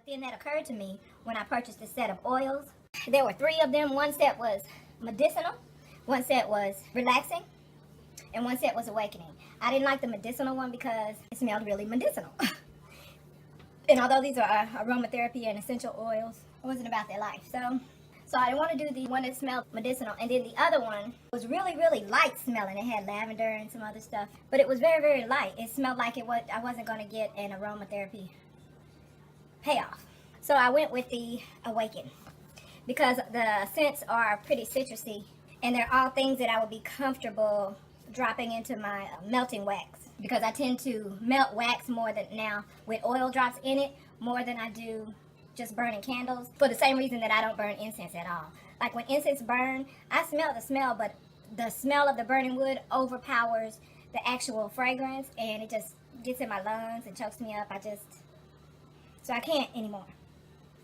But then that occurred to me when I purchased a set of oils. There were 3 of them. One set was medicinal, one set was relaxing, and one set was awakening. I didn't like the medicinal one because it smelled really medicinal. And although these are aromatherapy and essential oils, it wasn't about their life. So I didn't want to do the one that smelled medicinal. And then the other one was really, really light smelling. It had lavender and some other stuff. But it was very, very light. It smelled like I wasn't going to get an aromatherapy payoff. So I went with the Awaken because the scents are pretty citrusy. And they're all things that I would be comfortable dropping into my melting wax. Because I tend to melt wax more than now with oil drops in it more than I do just burning candles, for the same reason that I don't burn incense at all. Like when incense burn, I smell the smell, but the smell of the burning wood overpowers the actual fragrance, and it just gets in my lungs and chokes me up. So I can't anymore.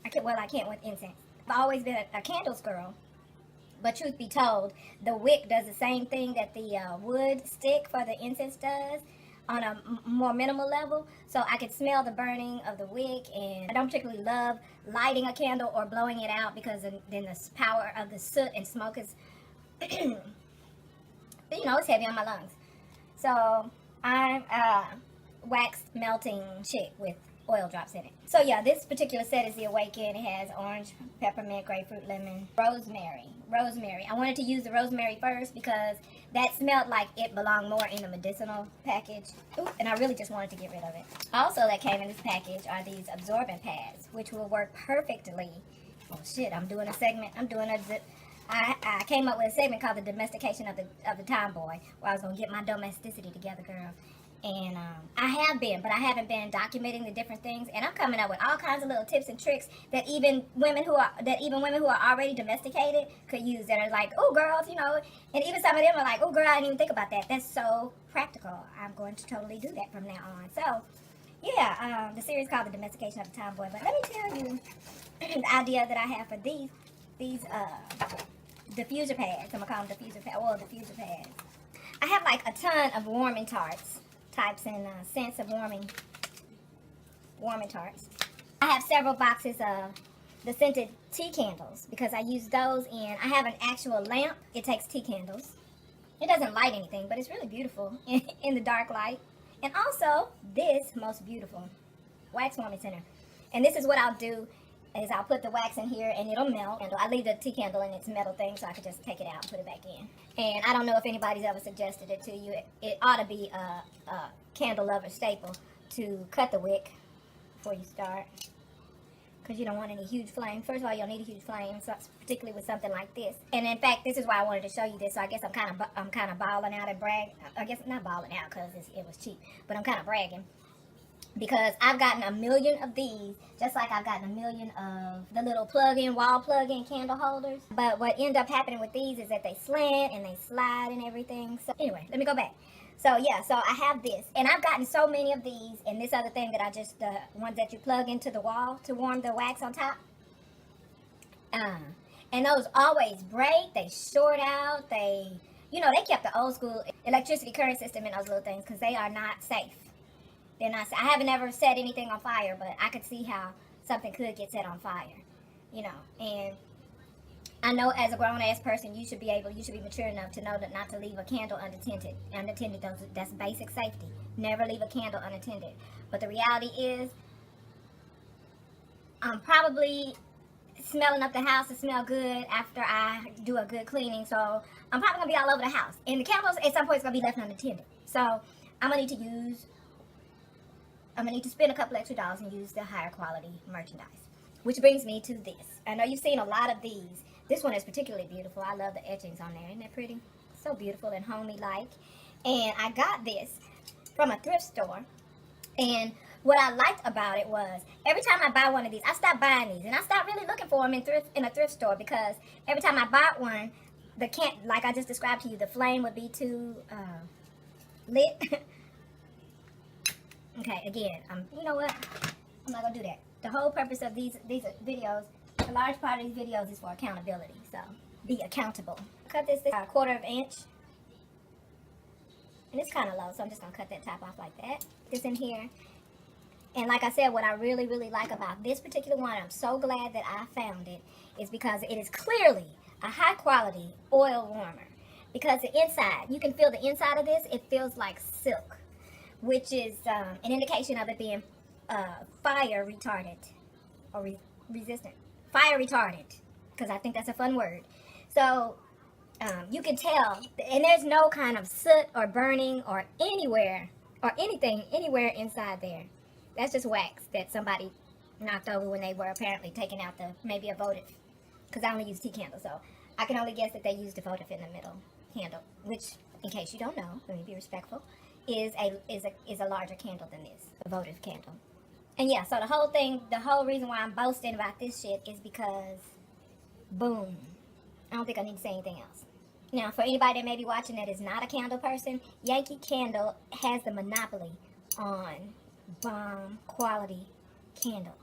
I can't with incense. I've always been a candles girl, but truth be told, the wick does the same thing that the wood stick for the incense does, on a more minimal level. So I could smell the burning of the wick, and I don't particularly love lighting a candle or blowing it out because then the power of the soot and smoke is, it's heavy on my lungs. So I'm a wax melting chick with oil drops in it. So yeah, this particular set is the Awaken. It has orange, peppermint, grapefruit, lemon, rosemary. I wanted to use the rosemary first because that smelled like it belonged more in the medicinal package. Ooh, and I really just wanted to get rid of it. Also that came in this package are these absorbent pads, which will work perfectly. Oh shit, I'm doing a segment. I came up with a segment called the domestication of the tomboy, where I was gonna get my domesticity together, girl. And I haven't been documenting the different things, and I'm coming up with all kinds of little tips and tricks that even women who are already domesticated could use, that are like, oh girls, and even some of them are like, oh girl, I didn't even think about that. That's so practical. I'm going to totally do that from now on. So yeah, the series called the domestication of the tomboy. But let me tell you the idea that I have for these diffuser pads. I'm gonna call them diffuser pads. I have like a ton of warming types and scents of warming tarts. I have several boxes of the scented tea candles because I use those I have an actual lamp. It takes tea candles. It doesn't light anything, but it's really beautiful in the dark light. And also this most beautiful wax warming center. And this is what I'll do is I'll put the wax in here and it'll melt. And I leave the tea candle in its metal thing so I can just take it out and put it back in. And I don't know if anybody's ever suggested it to you. It ought to be a candle lover staple to cut the wick before you start, because you don't want any huge flame. First of all, you'll need a huge flame, so particularly with something like this. And in fact, this is why I wanted to show you this. So I guess I'm kind of balling out and brag. I guess not balling out because it was cheap, but I'm kind of bragging. Because I've gotten a million of these, just like I've gotten a million of the little wall plug-in candle holders. But what ended up happening with these is that they slant and they slide and everything. So anyway, let me go back. So yeah, so I have this. And I've gotten so many of these, and this other thing that the ones that you plug into the wall to warm the wax on top. And those always break, they short out, they kept the old school electricity current system in those little things because they are not safe. They're not. I haven't ever set anything on fire, but I could see how something could get set on fire, And I know as a grown-ass person, you should be mature enough to know that not to leave a candle unattended. That's basic safety. Never leave a candle unattended. But the reality is, I'm probably smelling up the house to smell good after I do a good cleaning. So I'm probably gonna be all over the house, and the candles at some point is gonna be left unattended. So I'm gonna need to spend a couple extra dollars and use the higher quality merchandise. Which brings me to this. I know you've seen a lot of these. This one is particularly beautiful. I love the etchings on there. Isn't that pretty? So beautiful and homey-like. And I got this from a thrift store. And what I liked about it was every time I buy one of these, I stopped buying these. And I stopped really looking for them in a thrift store because every time I bought one, like I just described to you, the flame would be too lit. Okay, again, you know what? I'm not gonna do that. The whole purpose of these videos, a large part of these videos is for accountability. So be accountable. Cut this a 1/4 inch, and it's kind of low, so I'm just gonna cut that top off like that. This in here, And like I said, what I really, really like about this particular one, I'm so glad that I found it, is because it is clearly a high quality oil warmer. Because the inside, you can feel the inside of this, it feels like silk, which is an indication of it being fire retardant or resistant. Fire retardant, because I think that's a fun word. So you can tell, and there's no kind of soot or burning or anywhere or anything anywhere inside there. That's just wax that somebody knocked over when they were apparently taking out maybe a votive, because I only use tea candles, so I can only guess that they used a votive in the middle handle, which, in case you don't know, let me be respectful, is a larger candle than this, a votive candle. And yeah, so the whole reason why I'm boasting about this shit is because, boom, I don't think I need to say anything else. Now, for anybody that may be watching that is not a candle person, Yankee Candle has the monopoly on bomb quality candles.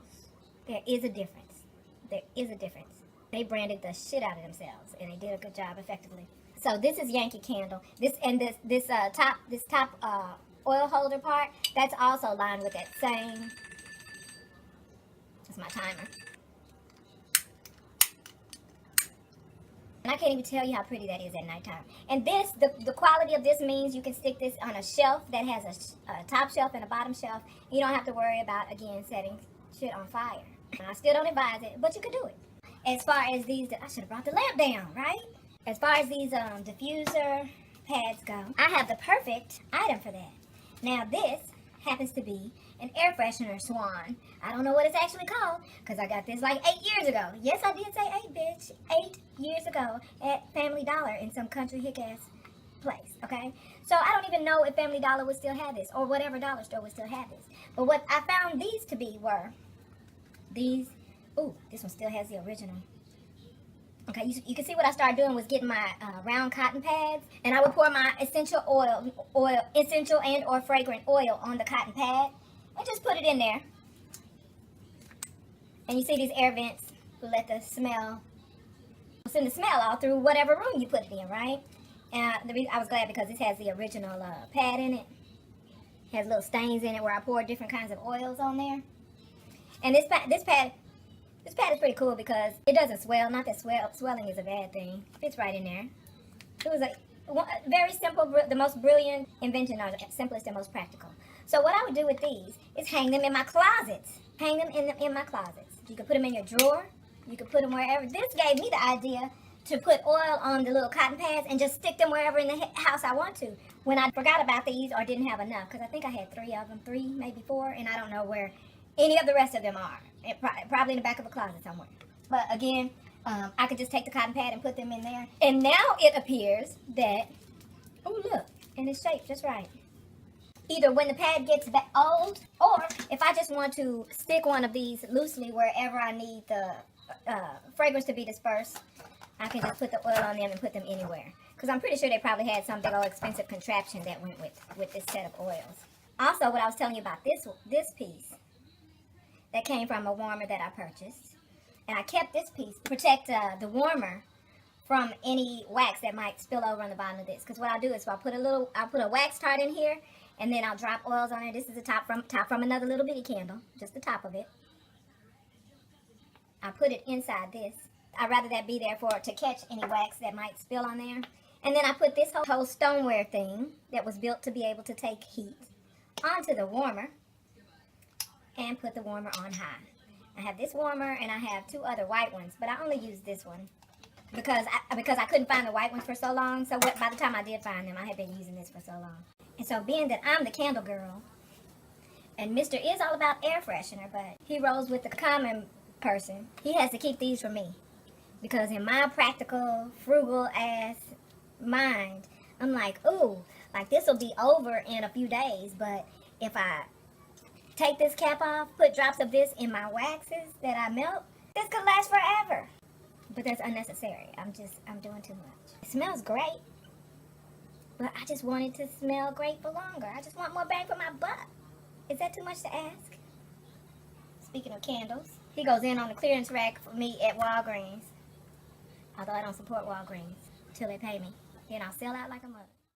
There is a difference. There is a difference. They branded the shit out of themselves, and they did a good job effectively. So this is Yankee Candle. This top oil holder part, that's also lined with that same. That's my timer. And I can't even tell you how pretty that is at nighttime. And this, the quality of this means you can stick this on a shelf that has a top shelf and a bottom shelf. You don't have to worry about, again, setting shit on fire. And I still don't advise it, but you can do it. As far as these, I should have brought the lamp down, right? As far as these diffuser pads go, I have the perfect item for that. Now this happens to be an air freshener Swan. I don't know what it's actually called, because I got this like 8 years ago. Yes, I did say 8, bitch. 8 years ago at Family Dollar in some country hick-ass place, okay? So I don't even know if Family Dollar would still have this, or whatever dollar store would still have this. But what I found these to be were these. Ooh, this one still has the original. Okay, you can see what I started doing was getting my round cotton pads, and I would pour my essential and or fragrant oil on the cotton pad, and just put it in there. And you see these air vents let the smell, send the smell all through whatever room you put it in, right? And the reason I was glad because this has the original pad in it. It has little stains in it where I pour different kinds of oils on there. And this pad is pretty cool because it doesn't swell. Not that swelling is a bad thing. It's right in there. It was a very simple, the most brilliant invention, or the simplest and most practical. So what I would do with these is hang them in my closets. Hang them in my closets. You can put them in your drawer. You can put them wherever. This gave me the idea to put oil on the little cotton pads and just stick them wherever in the house I want to. When I forgot about these or didn't have enough, because I think I had 3 of them, 3, maybe 4, and I don't know where any of the rest of them are. Probably in the back of a closet somewhere. But again, I could just take the cotton pad and put them in there. And now it appears that, oh look, and it's shaped just right. Either when the pad gets old, or if I just want to stick one of these loosely wherever I need the fragrance to be dispersed, I can just put the oil on them and put them anywhere. Because I'm pretty sure they probably had some big old expensive contraption that went with this set of oils. Also, what I was telling you about this piece, that came from a warmer that I purchased. And I kept this piece to protect the warmer from any wax that might spill over on the bottom of this. Because what I'll do is I'll put a wax tart in here, and then I'll drop oils on it. This is the top from another little bitty candle, just the top of it. I put it inside this. I'd rather that be there to catch any wax that might spill on there. And then I put this whole stoneware thing that was built to be able to take heat onto the warmer, and put the warmer on high. I have this warmer and I have 2 other white ones, but I only use this one because I couldn't find the white ones for so long. So by the time I did find them, I had been using this for so long. And so being that I'm the candle girl, and Mr. is all about air freshener, but he rolls with the common person, he has to keep these for me. Because in my practical, frugal ass mind, I'm like, ooh, like this will be over in a few days, but if I take this cap off, put drops of this in my waxes that I melt, this could last forever. But that's unnecessary. I'm doing too much. It smells great, but I just want it to smell great for longer. I just want more bang for my buck. Is that too much to ask? Speaking of candles, he goes in on the clearance rack for me at Walgreens. Although I don't support Walgreens until they pay me. Then I'll sell out like a mother.